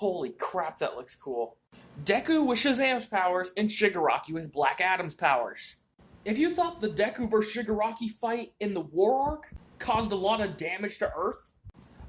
Holy crap, that looks cool. Deku with Shazam's powers and Shigaraki with Black Adam's powers. If you thought the Deku vs Shigaraki fight in the War Arc caused a lot of damage to Earth,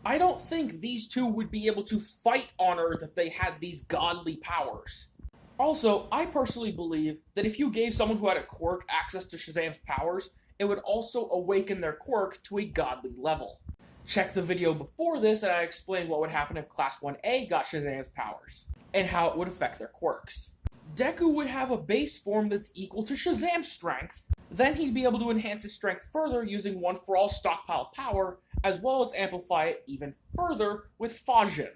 I don't think these two would be able to fight on Earth if they had these godly powers. Also, I personally believe that if you gave someone who had a quirk access to Shazam's powers, it would also awaken their quirk to a godly level. Check the video before this and I explained what would happen if Class 1A got Shazam's powers, and how it would affect their quirks. Deku would have a base form that's equal to Shazam's strength, then he'd be able to enhance his strength further using One For All stockpile power, as well as amplify it even further with Fajin.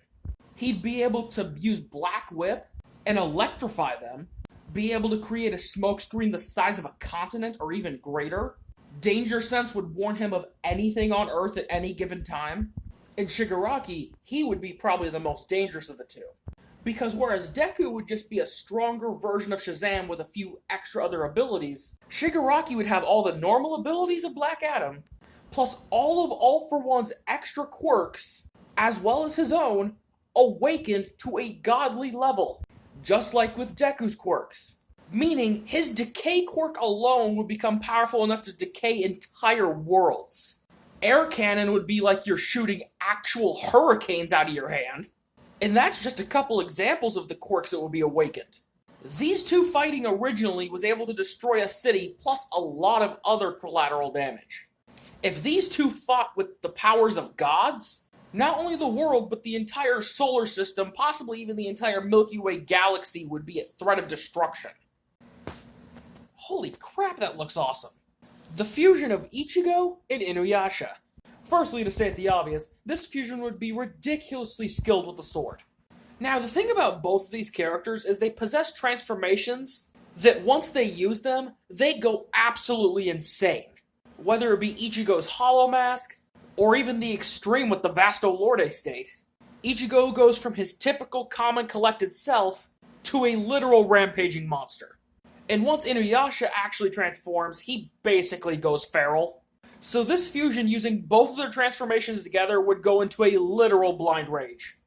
He'd be able to use Black Whip and electrify them, be able to create a smokescreen the size of a continent or even greater. Danger Sense would warn him of anything on Earth at any given time. In Shigaraki, he would be probably the most dangerous of the two. Because whereas Deku would just be a stronger version of Shazam with a few extra other abilities, Shigaraki would have all the normal abilities of Black Adam, plus all of All For One's extra quirks, as well as his own, awakened to a godly level, just like with Deku's quirks. Meaning, his decay quirk alone would become powerful enough to decay entire worlds. Air cannon would be like you're shooting actual hurricanes out of your hand. And that's just a couple examples of the quirks that would be awakened. These two fighting originally was able to destroy a city plus a lot of other collateral damage. If these two fought with the powers of gods, not only the world but the entire solar system, possibly even the entire Milky Way galaxy would be at threat of destruction. Holy crap, that looks awesome. The fusion of Ichigo and Inuyasha. Firstly, to state the obvious, this fusion would be ridiculously skilled with the sword. Now, the thing about both of these characters is they possess transformations that once they use them, they go absolutely insane. Whether it be Ichigo's Hollow Mask, or even the extreme with the Vasto Lorde state. Ichigo goes from his typical calm and collected self to a literal rampaging monster. And once Inuyasha actually transforms, he basically goes feral. So this fusion using both of their transformations together would go into a literal blind rage.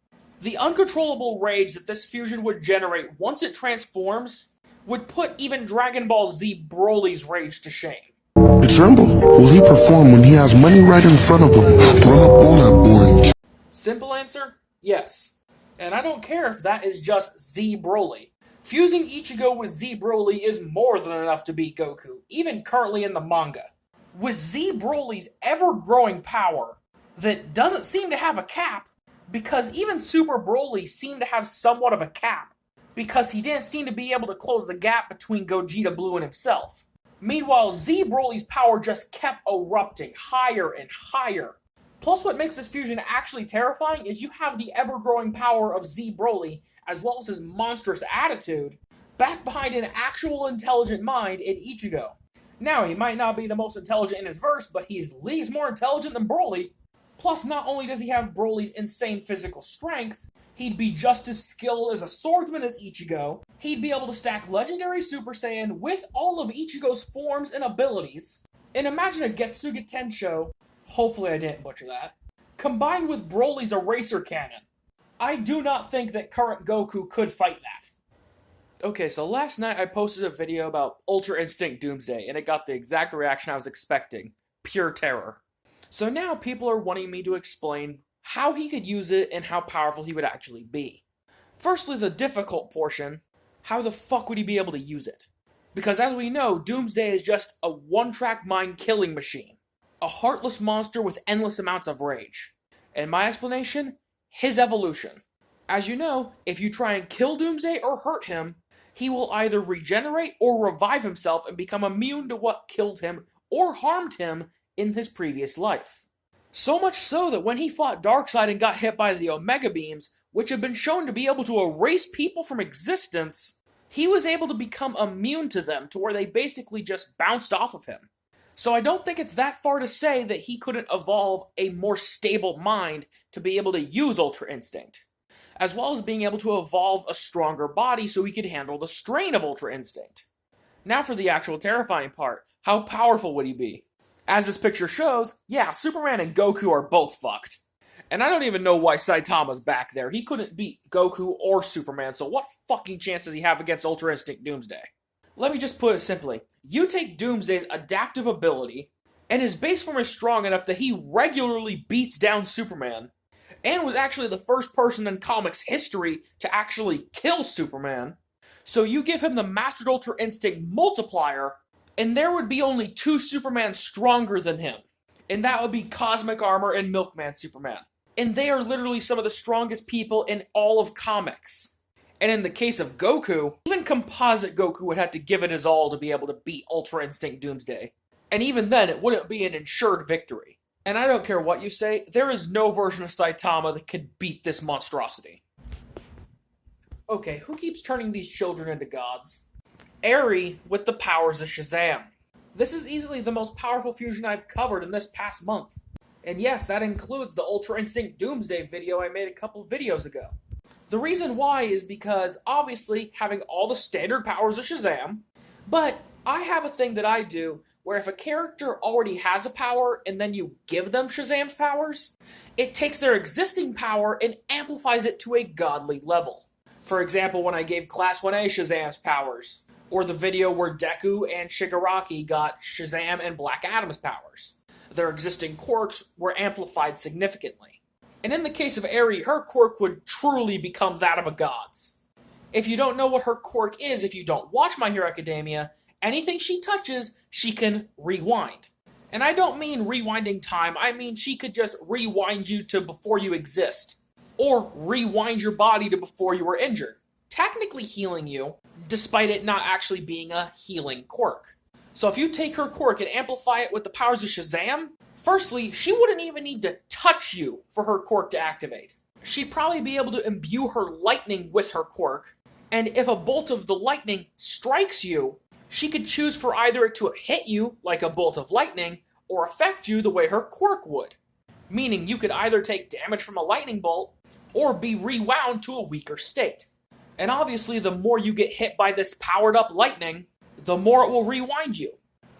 The uncontrollable rage that this fusion would generate once it transforms would put even Dragon Ball Z Broly's rage to shame. The tremble. Will he perform when he has money right in front of him? Run up on that boy. Simple answer, yes. And I don't care if that is just Z Broly. Fusing Ichigo with Z Broly is more than enough to beat Goku, even currently in the manga. With Z Broly's ever-growing power that doesn't seem to have a cap, because even Super Broly seemed to have somewhat of a cap, because he didn't seem to be able to close the gap between Gogeta Blue and himself. Meanwhile, Z Broly's power just kept erupting higher and higher. Plus, what makes this fusion actually terrifying is you have the ever-growing power of Z Broly, as well as his monstrous attitude, back behind an actual intelligent mind in Ichigo. Now, he might not be the most intelligent in his verse, but he's at least more intelligent than Broly. Plus, not only does he have Broly's insane physical strength, he'd be just as skilled as a swordsman as Ichigo, he'd be able to stack Legendary Super Saiyan with all of Ichigo's forms and abilities, and imagine a Getsuga Tensho, hopefully I didn't butcher that, combined with Broly's Eraser Cannon. I do not think that current Goku could fight that. Okay, so last night I posted a video about Ultra Instinct Doomsday, and it got the exact reaction I was expecting. Pure terror. So now people are wanting me to explain how he could use it and how powerful he would actually be. Firstly, the difficult portion, how the fuck would he be able to use it? Because as we know, Doomsday is just a one-track mind killing machine. A heartless monster with endless amounts of rage. And my explanation? His evolution. As you know, if you try and kill Doomsday or hurt him, he will either regenerate or revive himself and become immune to what killed him or harmed him in his previous life. So much so that when he fought Darkseid and got hit by the Omega Beams, which have been shown to be able to erase people from existence, he was able to become immune to them to where they basically just bounced off of him. So I don't think it's that far to say that he couldn't evolve a more stable mind to be able to use Ultra Instinct, as well as being able to evolve a stronger body so he could handle the strain of Ultra Instinct. Now for the actual terrifying part. How powerful would he be? As this picture shows, yeah, Superman and Goku are both fucked. And I don't even know why Saitama's back there. He couldn't beat Goku or Superman, so what fucking chance does he have against Ultra Instinct Doomsday? Let me just put it simply. You take Doomsday's adaptive ability, and his base form is strong enough that he regularly beats down Superman, and was actually the first person in comics history to actually kill Superman. So you give him the Mastered Ultra Instinct multiplier, and there would be only two Supermans stronger than him. And that would be Cosmic Armor and Milkman Superman. And they are literally some of the strongest people in all of comics. And in the case of Goku, even Composite Goku would have to give it his all to be able to beat Ultra Instinct Doomsday. And even then, it wouldn't be an ensured victory. And I don't care what you say, there is no version of Saitama that could beat this monstrosity. Okay, who keeps turning these children into gods? Eri with the powers of Shazam. This is easily the most powerful fusion I've covered in this past month. And yes, that includes the Ultra Instinct Doomsday video I made a couple videos ago. The reason why is because, obviously, having all the standard powers of Shazam, but I have a thing that I do where if a character already has a power and then you give them Shazam's powers, it takes their existing power and amplifies it to a godly level. For example, when I gave Class 1A Shazam's powers, or the video where Deku and Shigaraki got Shazam and Black Adam's powers. Their existing quirks were amplified significantly. And in the case of Eri, her quirk would truly become that of a god's. If you don't know what her quirk is, if you don't watch My Hero Academia, anything she touches, she can rewind. And I don't mean rewinding time, I mean she could just rewind you to before you exist. Or rewind your body to before you were injured. Technically healing you, despite it not actually being a healing quirk. So if you take her quirk and amplify it with the powers of Shazam, firstly, she wouldn't even need to touch you for her quirk to activate. She'd probably be able to imbue her lightning with her quirk, and if a bolt of the lightning strikes you, she could choose for either it to hit you, like a bolt of lightning, or affect you the way her quirk would. Meaning you could either take damage from a lightning bolt, or be rewound to a weaker state. And obviously, the more you get hit by this powered-up lightning, the more it will rewind you,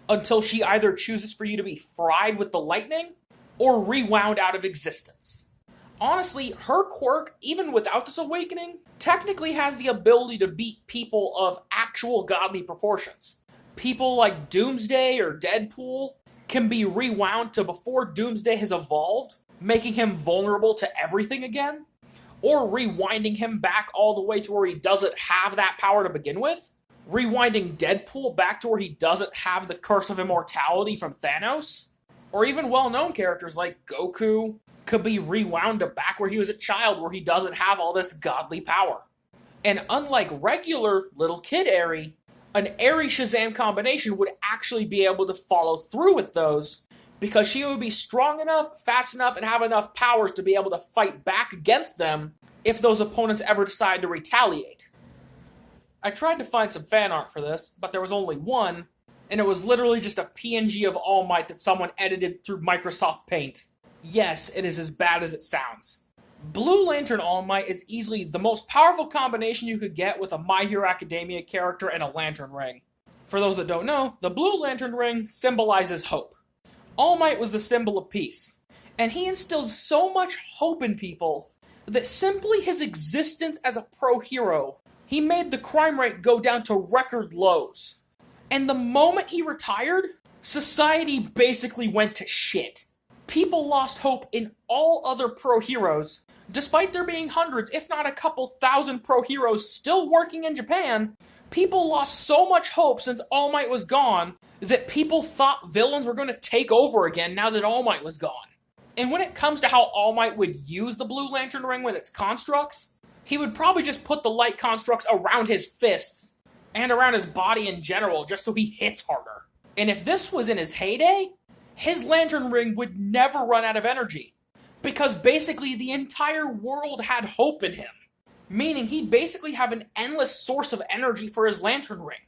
until she either chooses for you to be fried with the lightning, or rewound out of existence. Honestly, her quirk, even without this awakening, technically has the ability to beat people of actual godly proportions. People like Doomsday or Deadpool can be rewound to before Doomsday has evolved, making him vulnerable to everything again, or rewinding him back all the way to where he doesn't have that power to begin with, rewinding Deadpool back to where he doesn't have the Curse of Immortality from Thanos, or even well-known characters like Goku could be rewound to back where he was a child where he doesn't have all this godly power. And unlike regular little kid Eri, an Eri Shazam combination would actually be able to follow through with those because she would be strong enough, fast enough, and have enough powers to be able to fight back against them if those opponents ever decide to retaliate. I tried to find some fan art for this, but there was only one, and it was literally just a PNG of All Might that someone edited through Microsoft Paint. Yes, it is as bad as it sounds. Blue Lantern All Might is easily the most powerful combination you could get with a My Hero Academia character and a lantern ring. For those that don't know, the Blue Lantern ring symbolizes hope. All Might was the symbol of peace, and he instilled so much hope in people that simply his existence as a pro-hero, he made the crime rate go down to record lows. And the moment he retired, society basically went to shit. People lost hope in all other pro-heroes, despite there being hundreds, if not a couple thousand pro-heroes still working in Japan. People lost so much hope since All Might was gone that people thought villains were going to take over again now that All Might was gone. And when it comes to how All Might would use the Blue Lantern ring with its constructs, he would probably just put the light constructs around his fists and around his body in general just so he hits harder. And if this was in his heyday, his lantern ring would never run out of energy because basically the entire world had hope in him. Meaning he'd basically have an endless source of energy for his lantern ring.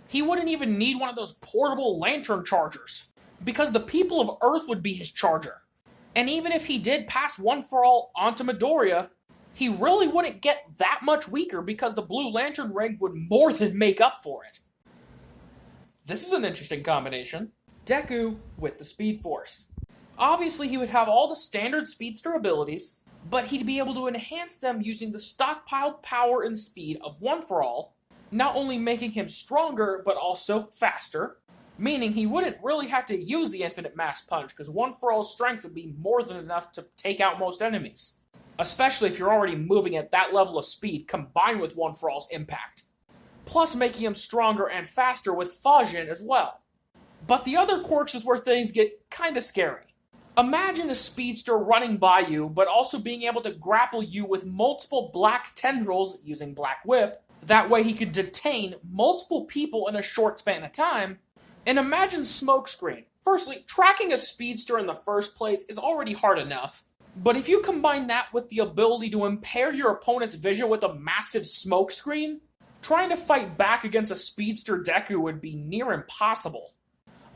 He wouldn't even need one of those portable lantern chargers, because the people of Earth would be his charger. And even if he did pass One for All onto Midoriya, he really wouldn't get that much weaker because the Blue Lantern ring would more than make up for it. This is an interesting combination. Deku with the Speed Force. Obviously, he would have all the standard speedster abilities, but he'd be able to enhance them using the stockpiled power and speed of One For All, not only making him stronger, but also faster, meaning he wouldn't really have to use the infinite mass punch, because One For All's strength would be more than enough to take out most enemies, especially if you're already moving at that level of speed combined with One For All's impact, plus making him stronger and faster with Fajin as well. But the other quirks is where things get kinda scary. Imagine a speedster running by you, but also being able to grapple you with multiple black tendrils using Black Whip. That way he could detain multiple people in a short span of time. And imagine Smokescreen. Firstly, tracking a speedster in the first place is already hard enough. But if you combine that with the ability to impair your opponent's vision with a massive smokescreen, trying to fight back against a speedster Deku would be near impossible.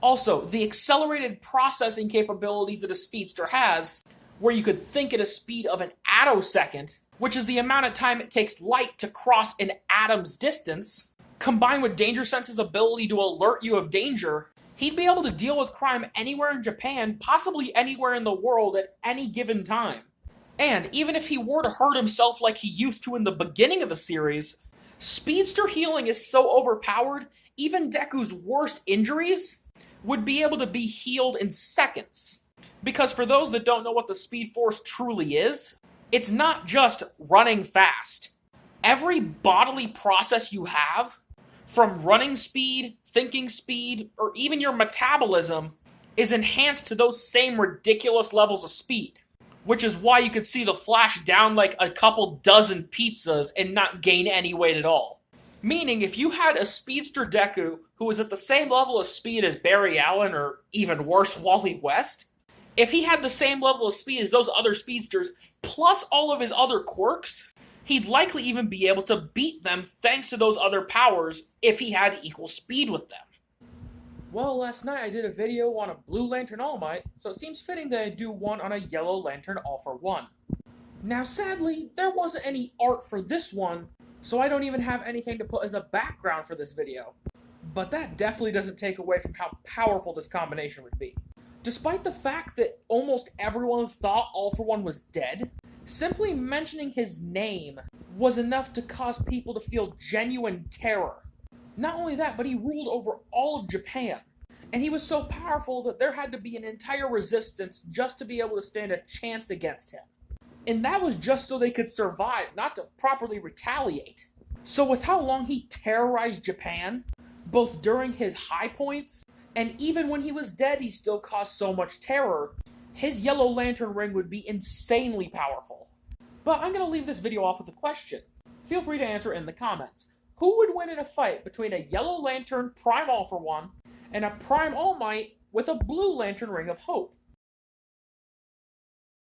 Also, the accelerated processing capabilities that a speedster has, where you could think at a speed of an attosecond, which is the amount of time it takes light to cross an atom's distance, combined with Danger Sense's ability to alert you of danger, he'd be able to deal with crime anywhere in Japan, possibly anywhere in the world at any given time. And even if he were to hurt himself like he used to in the beginning of the series, speedster healing is so overpowered, even Deku's worst injuries would be able to be healed in seconds. Because for those that don't know what the Speed Force truly is, it's not just running fast. Every bodily process you have, from running speed, thinking speed, or even your metabolism, is enhanced to those same ridiculous levels of speed. Which is why you could see the Flash down like a couple dozen pizzas and not gain any weight at all. Meaning, if you had a speedster Deku who was at the same level of speed as Barry Allen, or even worse, Wally West, if he had the same level of speed as those other speedsters, plus all of his other quirks, he'd likely even be able to beat them thanks to those other powers if he had equal speed with them. Well, last night I did a video on a Blue Lantern All Might, so it seems fitting that I do one on a Yellow Lantern All For One. Now sadly, there wasn't any art for this one, so I don't even have anything to put as a background for this video. But that definitely doesn't take away from how powerful this combination would be. Despite the fact that almost everyone thought All For One was dead, simply mentioning his name was enough to cause people to feel genuine terror. Not only that, but he ruled over all of Japan. And he was so powerful that there had to be an entire resistance just to be able to stand a chance against him. And that was just so they could survive, not to properly retaliate. So with how long he terrorized Japan, both during his high points, and even when he was dead he still caused so much terror, his Yellow Lantern ring would be insanely powerful. But I'm going to leave this video off with a question. Feel free to answer in the comments. Who would win in a fight between a Yellow Lantern Prime All For One and a Prime All Might with a Blue Lantern Ring of Hope?